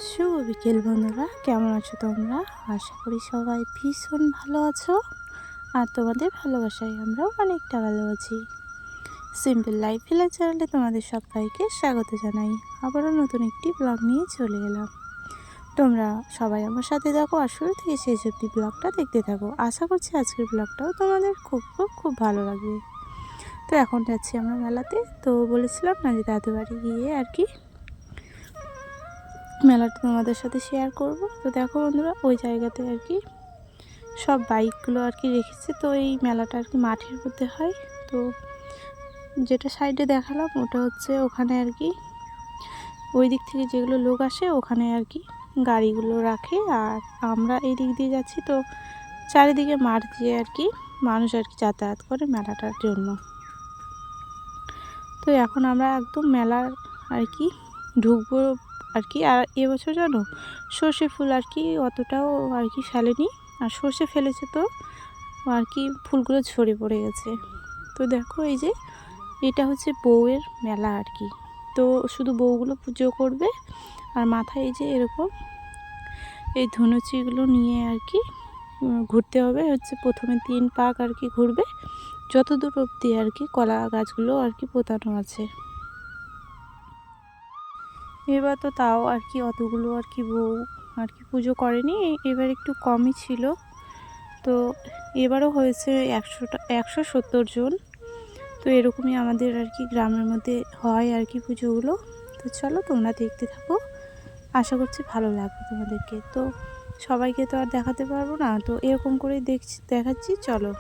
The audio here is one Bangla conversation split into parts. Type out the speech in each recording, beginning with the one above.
শুভ বিকেল বন্ধুরা, কেমন আছো তোমরা? আশা করি সবাই ভীষণ ভালো আছো। আর তোমাদের ভালোবাসায় আমরাও অনেকটা ভালো আছি। সিম্পল লাইফ ভিলেজ চ্যানেলে তোমাদের সবাইকে স্বাগত জানাই। আবারও নতুন একটি ব্লগ নিয়ে চলে এলাম। তোমরা সবাই আমার সাথে থাকো আর শুরু থেকে শেষ অবধি ব্লগটা দেখতে থাকো। আশা করছি আজকের ব্লগটাও তোমাদের খুব খুব খুব ভালো লাগবে। তো এখন যাচ্ছি আমরা মেলাতে। তো বলেছিলাম না যে দাদু বাড়ি গিয়ে আর কি মেলাটা তোমাদের সাথে শেয়ার করব। তো দেখো বন্ধুরা, ওই জায়গাতে আর কি সব বাইকগুলো আর কি রেখেছে। তো এই মেলাটা আর কি মাঠের মধ্যে হয়। তো যেটা সাইডে দেখালাম ওটা হচ্ছে ওখানে আর কি ওই দিক থেকে যেগুলো লোক আসে ওখানে আর কি গাড়িগুলো রাখে। আর আমরা এই দিক দিয়ে যাচ্ছি। তো চারিদিকে মাঠ দিয়ে আর কি মানুষ আর কি যাতায়াত করে মেলাটার জন্য। তো এখন আমরা একদম মেলার আর কি ঢুকবো আর কি। আর এবছর জানো সর্ষে ফুল আর কি অতটাও আর কি ফেলেনি, আর সর্ষে ফেলেছে তো আর কি ফুলগুলো ঝরে পড়ে গেছে। তো দেখো এই যে এটা হচ্ছে বউয়ের মেলা আর কি। তো শুধু বউগুলো পুজো করবে আর মাথায় এই যে এরকম এই ধনুচিগুলো নিয়ে আর কি ঘুরতে হবে। হচ্ছে প্রথমে 3 পাক আর কি ঘুরবে, যত দূর অবধি আর কি কলা গাছগুলো আর কি পোতানো আছে। এবার তো তাও আর কি অতগুলো আর কি বউ আর কি পুজো করেনি, এবার একটু কমই ছিল। তো এবারও হয়েছে 170 জন। তো এরকমই আমাদের আর কি গ্রামের মধ্যে হয় আর কি পুজোগুলো। তো চলো তোমরা দেখতে থাকো, আশা করছি ভালো লাগবে তোমাদেরকে। তো সবাইকে তো আর দেখাতে পারবো না, তো এরকম করেই দেখাচ্ছি। চলো।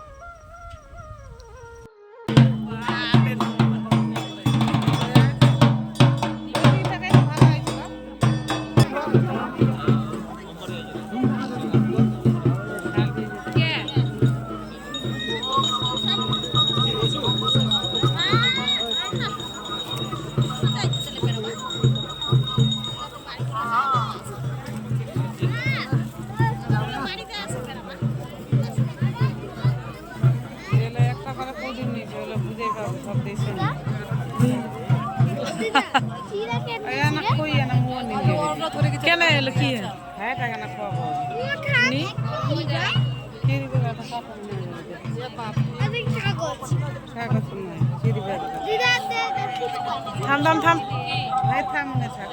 কেন এলো কি হ্যাঁ টাকা না খাওয়াবো থাম থাম থাম ভাই থাম না থাক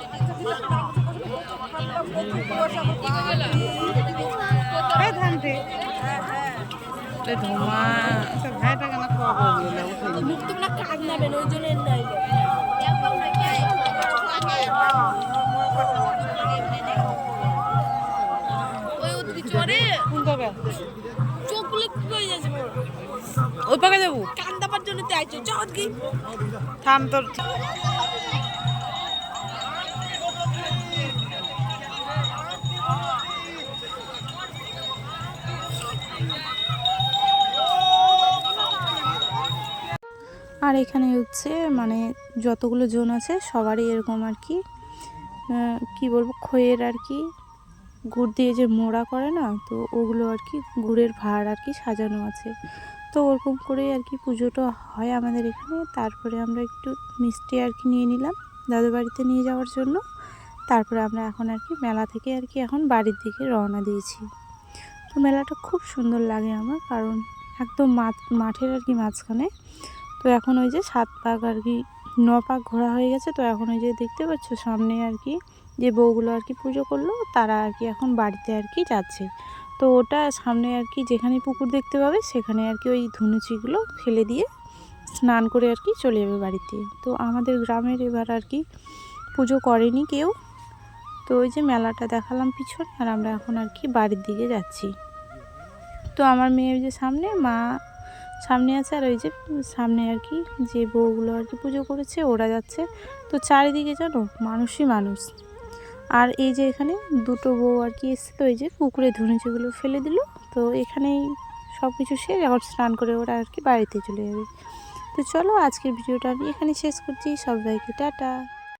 থামতে ধোমা ভাই টাকা না খাওয়াবো মুখ তোমরা কাজ নেবেন ওই জন্য নাই ওই পাকে যাবো কান দাবার জন্য চাইছো চল কি থাম তোর। আর এখানে হচ্ছে মানে যতগুলো জন আছে সবারই এরকম আর কি কি বলবো খইয়ের আর কি গুড় দিয়ে যে মোড়া করে না, তো ওগুলো আর কি গুড়ের ভাঁড় আর কি সাজানো আছে। তো ওরকম করেই আর কি পুজোটা হয় আমাদের এখানে। তারপরে আমরা একটু মিষ্টি আর কি নিয়ে নিলাম দাদু বাড়িতে নিয়ে যাওয়ার জন্য। তারপরে আমরা এখন আর কি মেলা থেকে আর কি এখন বাড়ির দিকে রওনা দিয়েছি। তো মেলাটা খুব সুন্দর লাগে আমার, কারণ একদম মাঠের আর কি মাঝখানে। তো এখন ওই যে 7 পাক আর কি 9 পাক ঘোরা হয়ে গেছে। তো এখন ওই যে দেখতে পাচ্ছ সামনে আর কি যে বউগুলো আর কি পুজো করলো তারা আর কি এখন বাড়িতে আর কি যাচ্ছে। তো ওটা সামনে আর কি যেখানে পুকুর দেখতে পাবে সেখানে আর কি ওই ধুনুচিগুলো ফেলে দিয়ে স্নান করে আর কি চলে যাবে বাড়িতে। তো আমাদের গ্রামের এবার আর কি পুজো করেনি কেউ। তো ওই যে মেলাটা দেখালাম পিছনে, আর আমরা এখন আর কি বাড়ির দিকে যাচ্ছি। তো আমার মেয়ে ওই যে সামনে, মা সামনে আছে, আর ওই যে সামনে আর কি যে বউগুলো আর কি পুজো করেছে ওরা যাচ্ছে। তো চারিদিকে জানো মানুষই মানুষ। আর এই যে এখানে দুটো বউ আর কি এসেছিলো, ওই যে পুকুরে ধুনুচিগুলো ফেলে দিল। তো এখানেই সব কিছু শেষ, এখন স্নান করে ওরা আর কি বাড়িতে চলে যাবে। তো চলো আজকের ভিডিওটা আমি এখানে শেষ করছি। সবাইকে টাটা।